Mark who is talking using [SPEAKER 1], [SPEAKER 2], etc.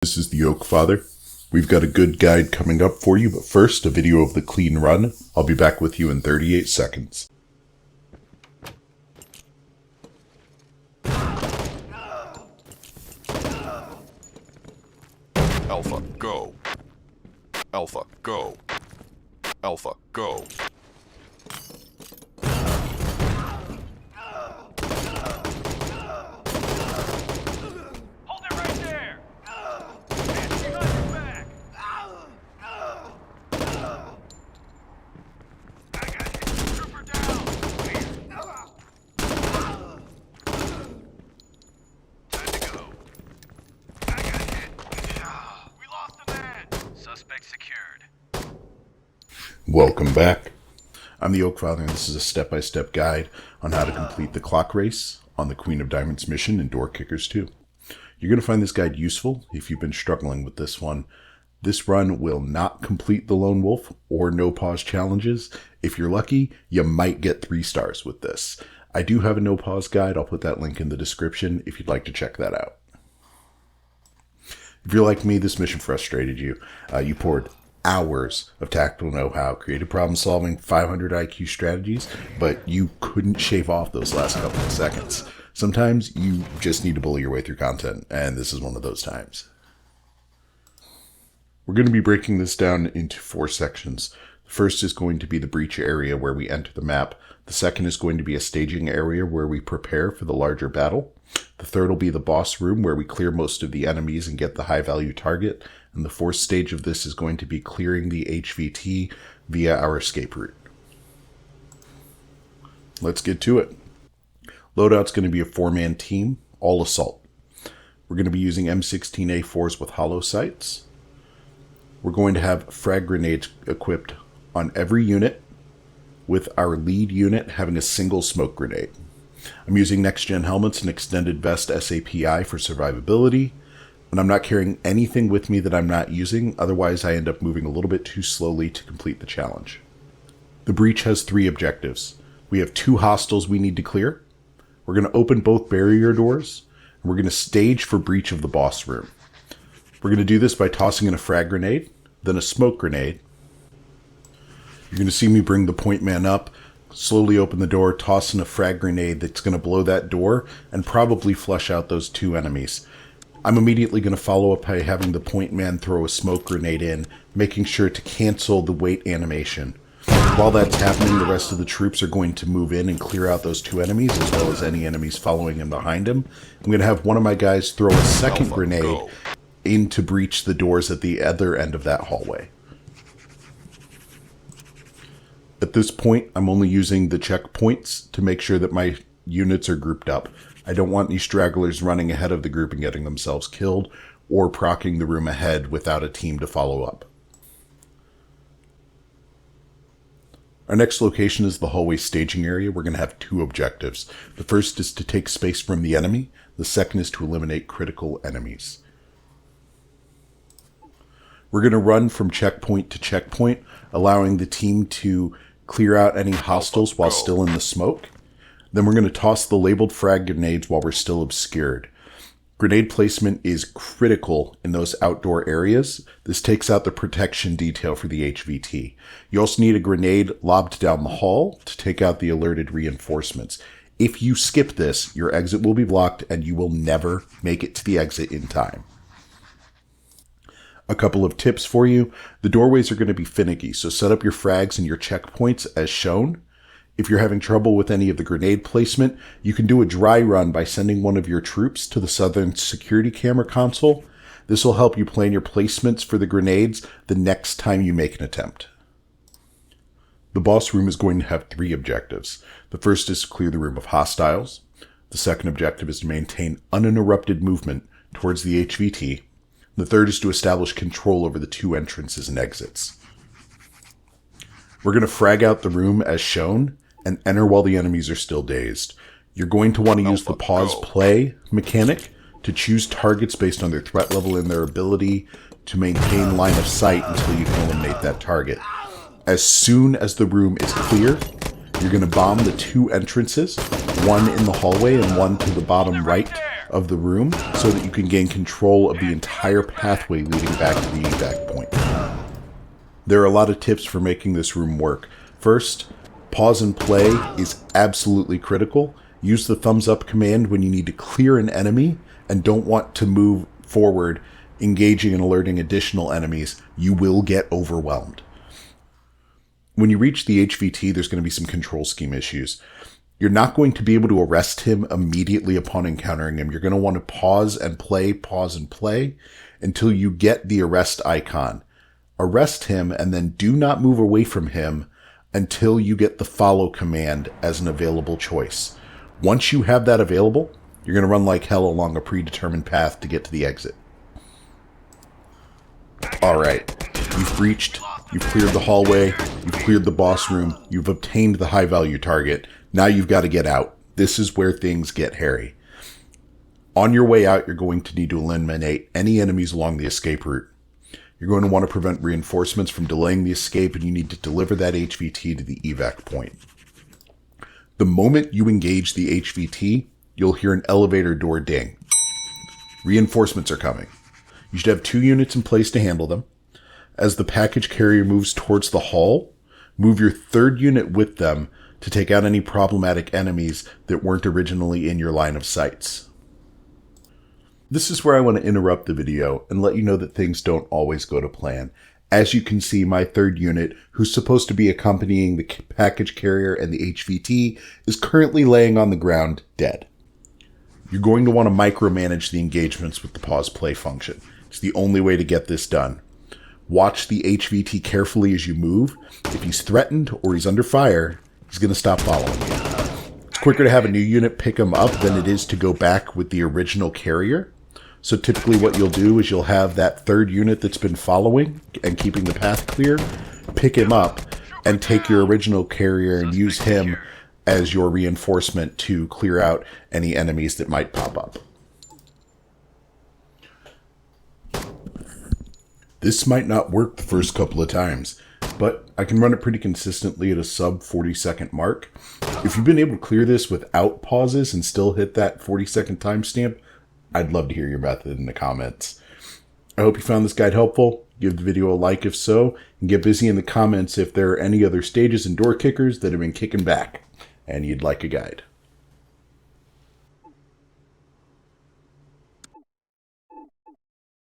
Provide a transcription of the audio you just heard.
[SPEAKER 1] This is the Oak Father. We've got a good guide coming up for you, but first, a video of the clean run. I'll be back with you in 38 seconds.
[SPEAKER 2] Alpha, go. Alpha, go. Alpha, go.
[SPEAKER 3] Hold it right there! And you got your back! I got hit. Trooper down! Time to go. I got hit. We lost a man. Suspect secured.
[SPEAKER 1] Welcome back. I'm the Oak Father, and this is a step-by-step guide on how to complete the clock race on the Queen of Diamonds mission in Door Kickers 2. You're going to find this guide useful if you've been struggling with this one. This run will not complete the Lone Wolf or No Pause challenges. If you're lucky, you might get 3 stars with this. I do have a No Pause guide. I'll put that link in the description if you'd like to check that out. If you're like me, this mission frustrated you. You poured hours of tactical know-how, creative problem solving, 500 IQ strategies, but you couldn't shave off those last couple of seconds. Sometimes you just need to bully your way through content, and this is one of those times. We're going to be breaking this down into 4 sections. The first is going to be the breach area where we enter the map. The second is going to be a staging area where we prepare for the larger battle. The third will be the boss room where we clear most of the enemies and get the high value target. And the 4th stage of this is going to be clearing the HVT via our escape route. Let's get to it. Loadout's going to be a 4-man team, all assault. We're going to be using M16A4s with hollow sights. We're going to have frag grenades equipped on every unit, with our lead unit having a single smoke grenade. I'm using next-gen helmets and extended vest SAPI for survivability, and I'm not carrying anything with me that I'm not using, otherwise I end up moving a little bit too slowly to complete the challenge. The breach has 3 objectives. We have 2 hostiles we need to clear. We're going to open both barrier doors, and we're going to stage for breach of the boss room. We're going to do this by tossing in a frag grenade, then a smoke grenade. You're going to see me bring the point man up, slowly open the door, toss in a frag grenade that's going to blow that door, and probably flush out those 2 enemies. I'm immediately going to follow up by having the point man throw a smoke grenade in, making sure to cancel the wait animation. While that's happening, the rest of the troops are going to move in and clear out those 2 enemies, as well as any enemies following in behind him. I'm going to have one of my guys throw a second grenade in to breach the doors at the other end of that hallway. At this point, I'm only using the checkpoints to make sure that my units are grouped up. I don't want any stragglers running ahead of the group and getting themselves killed, or procking the room ahead without a team to follow up. Our next location is the hallway staging area. We're going to have 2 objectives. The first is to take space from the enemy. The second is to eliminate critical enemies. We're going to run from checkpoint to checkpoint, allowing the team to clear out any hostiles while still in the smoke. Then we're going to toss the labeled frag grenades while we're still obscured. Grenade placement is critical in those outdoor areas. This takes out the protection detail for the HVT. You also need a grenade lobbed down the hall to take out the alerted reinforcements. If you skip this, your exit will be blocked and you will never make it to the exit in time. A couple of tips for you. The doorways are going to be finicky, so set up your frags and your checkpoints as shown. If you're having trouble with any of the grenade placement, you can do a dry run by sending one of your troops to the southern security camera console. This will help you plan your placements for the grenades the next time you make an attempt. The boss room is going to have 3 objectives. The first is to clear the room of hostiles. The second objective is to maintain uninterrupted movement towards the HVT. The third is to establish control over the 2 entrances and exits. We're going to frag out the room as shown and enter while the enemies are still dazed. You're going to want to use the pause play mechanic to choose targets based on their threat level and their ability to maintain line of sight until you can eliminate that target. As soon as the room is clear, you're going to bomb the 2 entrances, one in the hallway and one to the bottom right of the room so that you can gain control of the entire pathway leading back to the evac point. There are a lot of tips for making this room work. First, pause and play is absolutely critical. Use the thumbs up command when you need to clear an enemy and don't want to move forward, engaging and alerting additional enemies. You will get overwhelmed. When you reach the HVT, there's going to be some control scheme issues. You're not going to be able to arrest him immediately upon encountering him. You're going to want to pause and play until you get the arrest icon. Arrest him and then do not move away from him until you get the follow command as an available choice. Once you have that available, you're going to run like hell along a predetermined path to get to the exit. Alright, you've breached, you've cleared the hallway, you've cleared the boss room, you've obtained the high value target. Now you've got to get out. This is where things get hairy. On your way out, you're going to need to eliminate any enemies along the escape route. You're going to want to prevent reinforcements from delaying the escape, and you need to deliver that HVT to the evac point. The moment you engage the HVT, you'll hear an elevator door ding. Reinforcements are coming. You should have 2 units in place to handle them. As the package carrier moves towards the hall, move your 3rd unit with them to take out any problematic enemies that weren't originally in your line of sights. This is where I want to interrupt the video and let you know that things don't always go to plan. As you can see, my 3rd unit, who's supposed to be accompanying the package carrier and the HVT, is currently laying on the ground dead. You're going to want to micromanage the engagements with the pause play function. It's the only way to get this done. Watch the HVT carefully as you move. If he's threatened or he's under fire, he's going to stop following you. It's quicker to have a new unit pick him up than it is to go back with the original carrier. So typically what you'll do is you'll have that 3rd unit that's been following and keeping the path clear, pick him up, and take your original carrier and use him as your reinforcement to clear out any enemies that might pop up. This might not work the first couple of times, but I can run it pretty consistently at a sub 40-second mark. If you've been able to clear this without pauses and still hit that 40-second timestamp, I'd love to hear your method in the comments. I hope you found this guide helpful. Give the video a like if so, and get busy in the comments if there are any other stages and door kickers that have been kicking back and you'd like a guide.